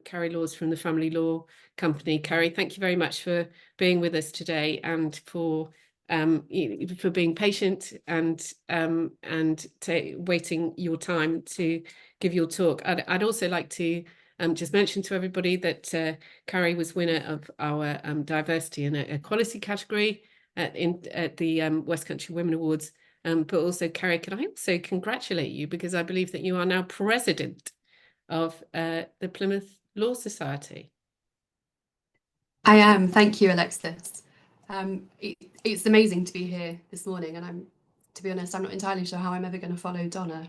Carrie Laws from the Family Law Company. Carrie, thank you very much for being with us today and for being patient and waiting your time to give your talk. I'd also like to just mention to everybody that Carrie was winner of our diversity and equality category at the West Country Women Awards. But also, Carrie, can I also congratulate you, because I believe that you are now president of the Plymouth Law Society. I am. Thank you, Alexis. It's amazing to be here this morning, and to be honest, I'm not entirely sure how I'm ever going to follow Donna.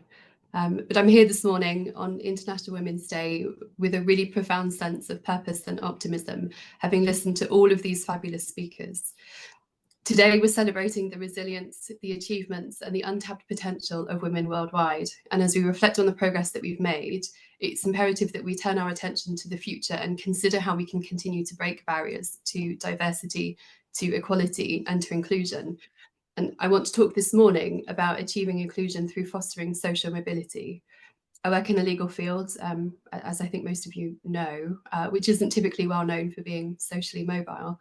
But I'm here this morning on International Women's Day with a really profound sense of purpose and optimism, having listened to all of these fabulous speakers. Today, we're celebrating the resilience, the achievements, and the untapped potential of women worldwide. And as we reflect on the progress that we've made, it's imperative that we turn our attention to the future and consider how we can continue to break barriers to diversity, to equality, and to inclusion. And I want to talk this morning about achieving inclusion through fostering social mobility. I work in a legal field, as I think most of you know, which isn't typically well known for being socially mobile.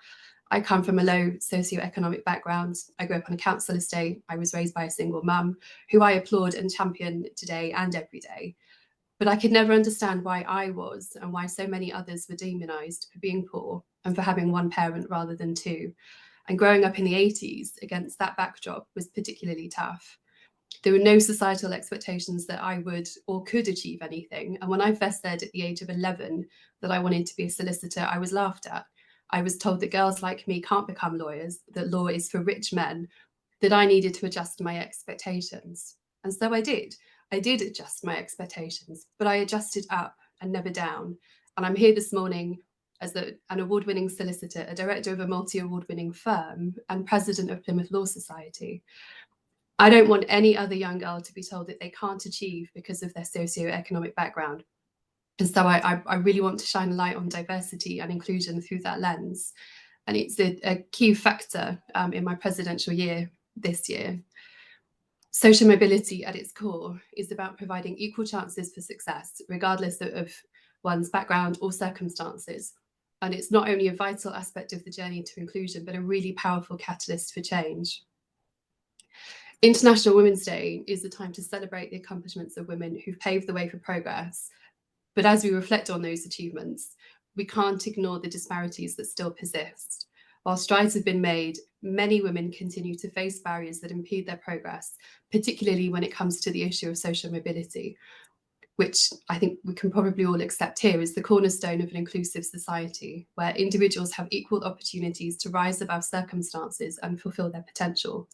I come from a low socioeconomic background. I grew up on a council estate. I was raised by a single mum who I applaud and champion today and every day. But I could never understand why I was and why so many others were demonised for being poor and for having one parent rather than two. And growing up in the 80s against that backdrop was particularly tough. There were no societal expectations that I would or could achieve anything. And when I first said at the age of 11 that I wanted to be a solicitor, I was laughed at. I was told that girls like me can't become lawyers, that law is for rich men, that I needed to adjust my expectations. And so I did. I did adjust my expectations, but I adjusted up and never down. And I'm here this morning as an award-winning solicitor, a director of a multi-award-winning firm, and president of Plymouth Law Society. I don't want any other young girl to be told that they can't achieve because of their socioeconomic background. And so I really want to shine a light on diversity and inclusion through that lens. And it's a key factor in my presidential year this year. Social mobility at its core is about providing equal chances for success, regardless of one's background or circumstances. And it's not only a vital aspect of the journey to inclusion, but a really powerful catalyst for change. International Women's Day is a time to celebrate the accomplishments of women who've paved the way for progress. But as we reflect on those achievements, we can't ignore the disparities that still persist. While strides have been made, many women continue to face barriers that impede their progress, particularly when it comes to the issue of social mobility, which I think we can probably all accept here is the cornerstone of an inclusive society, where individuals have equal opportunities to rise above circumstances and fulfill their potential.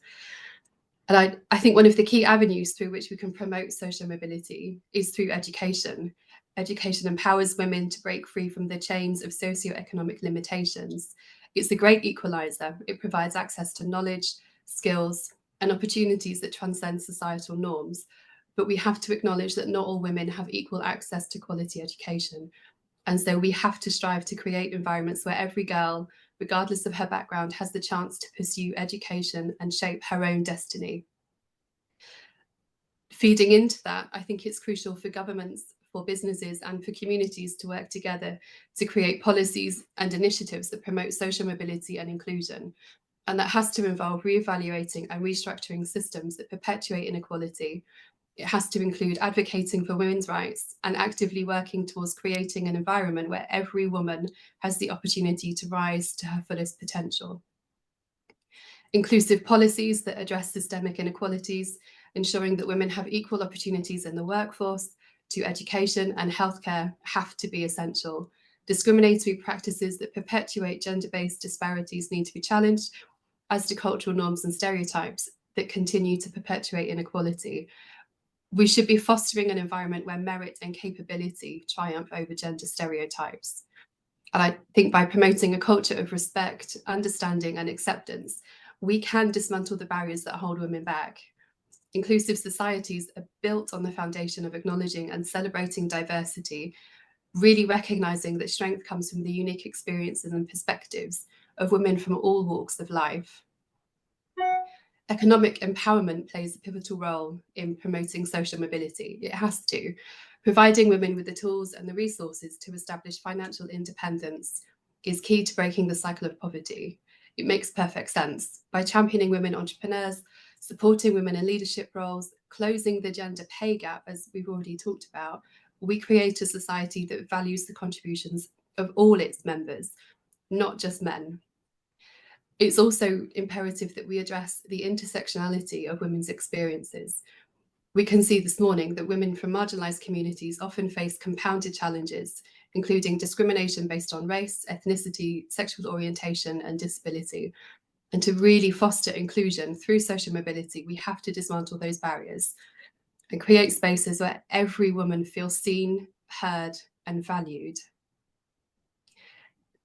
And I think one of the key avenues through which we can promote social mobility is through education. Education empowers women to break free from the chains of socioeconomic limitations. It's a great equalizer. It provides access to knowledge, skills, and opportunities that transcend societal norms. But we have to acknowledge that not all women have equal access to quality education. And so we have to strive to create environments where every girl, regardless of her background, has the chance to pursue education and shape her own destiny. Feeding into that, I think it's crucial for governments, for businesses, and for communities to work together to create policies and initiatives that promote social mobility and inclusion. And that has to involve reevaluating and restructuring systems that perpetuate inequality. It has to include advocating for women's rights and actively working towards creating an environment where every woman has the opportunity to rise to her fullest potential. Inclusive policies that address systemic inequalities, ensuring that women have equal opportunities in the workforce, to education and healthcare, have to be essential. Discriminatory practices that perpetuate gender-based disparities need to be challenged, as do cultural norms and stereotypes that continue to perpetuate inequality. We should be fostering an environment where merit and capability triumph over gender stereotypes. And I think by promoting a culture of respect, understanding, and acceptance, we can dismantle the barriers that hold women back. Inclusive societies are built on the foundation of acknowledging and celebrating diversity, really recognizing that strength comes from the unique experiences and perspectives of women from all walks of life. Economic empowerment plays a pivotal role in promoting social mobility. It has to. Providing women with the tools and the resources to establish financial independence is key to breaking the cycle of poverty. It makes perfect sense. By championing women entrepreneurs, supporting women in leadership roles, closing the gender pay gap, as we've already talked about, we create a society that values the contributions of all its members, not just men. It's also imperative that we address the intersectionality of women's experiences. We can see this morning that women from marginalised communities often face compounded challenges, including discrimination based on race, ethnicity, sexual orientation, and disability. And to really foster inclusion through social mobility, we have to dismantle those barriers and create spaces where every woman feels seen, heard, and valued.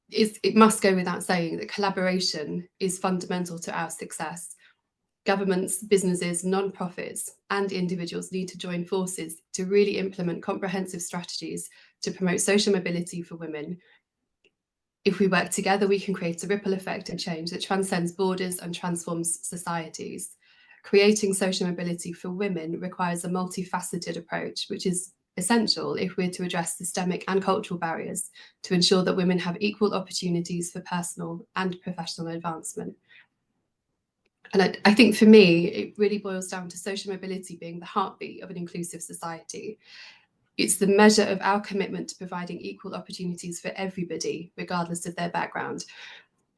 It must go without saying that collaboration is fundamental to our success. Governments, businesses, non-profits, and individuals need to join forces to really implement comprehensive strategies to promote social mobility for women. If we work together, we can create a ripple effect of change that transcends borders and transforms societies. Creating social mobility for women requires a multifaceted approach, which is essential if we're to address systemic and cultural barriers to ensure that women have equal opportunities for personal and professional advancement. And I think for me, it really boils down to social mobility being the heartbeat of an inclusive society. It's the measure of our commitment to providing equal opportunities for everybody, regardless of their background.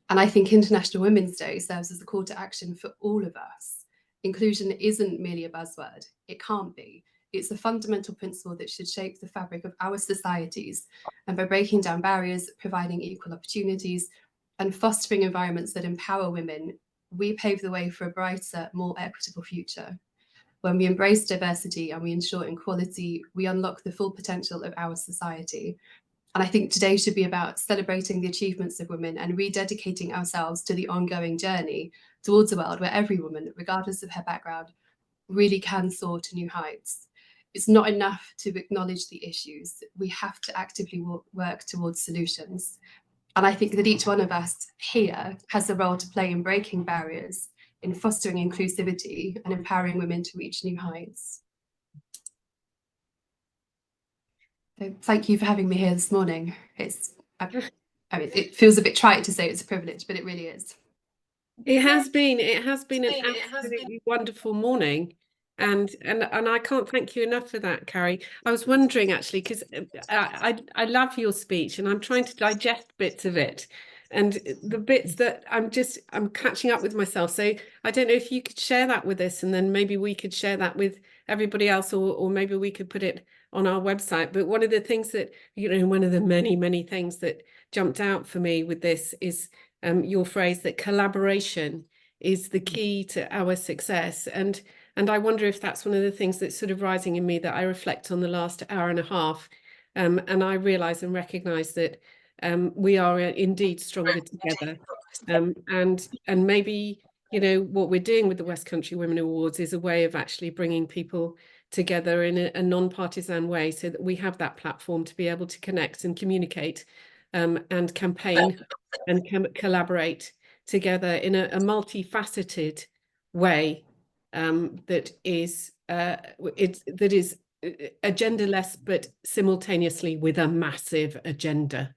And I think International Women's Day serves as a call to action for all of us. Inclusion isn't merely a buzzword. It can't be. It's a fundamental principle that should shape the fabric of our societies. And by breaking down barriers, providing equal opportunities, and fostering environments that empower women, we pave the way for a brighter, more equitable future. When we embrace diversity and we ensure equality, we unlock the full potential of our society. And I think today should be about celebrating the achievements of women and rededicating ourselves to the ongoing journey towards a world where every woman, regardless of her background, really can soar to new heights. It's not enough to acknowledge the issues. We have to actively work towards solutions. And I think that each one of us here has a role to play in breaking barriers, in fostering inclusivity and empowering women to reach new heights. So thank you for having me here this morning. I mean, it feels a bit trite to say it's a privilege, but it really is. It has been an absolutely wonderful morning. And I can't thank you enough for that, Carrie. I was wondering actually, because I love your speech and I'm trying to digest bits of it. And the bits that I'm catching up with myself. So I don't know if you could share that with us, and then maybe we could share that with everybody else, or maybe we could put it on our website. But one of the things that, one of the many, many things that jumped out for me with this is your phrase that collaboration is the key to our success. And I wonder if that's one of the things that's sort of rising in me that I reflect on the last hour and a half. And I realise and recognise that we are indeed stronger together. And maybe, what we're doing with the West Country Women Awards is a way of actually bringing people together in a non-partisan way, so that we have that platform to be able to connect and communicate and campaign and collaborate together in a multifaceted way that is agendarless, but simultaneously with a massive agenda,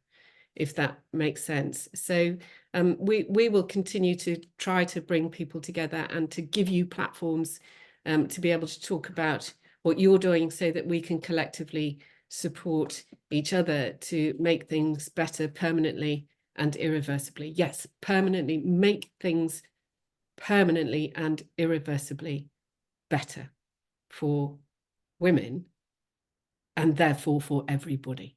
if that makes sense. So we will continue to try to bring people together and to give you platforms to be able to talk about what you're doing, so that we can collectively support each other to make things better permanently and irreversibly. Yes, permanently, make things permanently and irreversibly better for women, and therefore for everybody.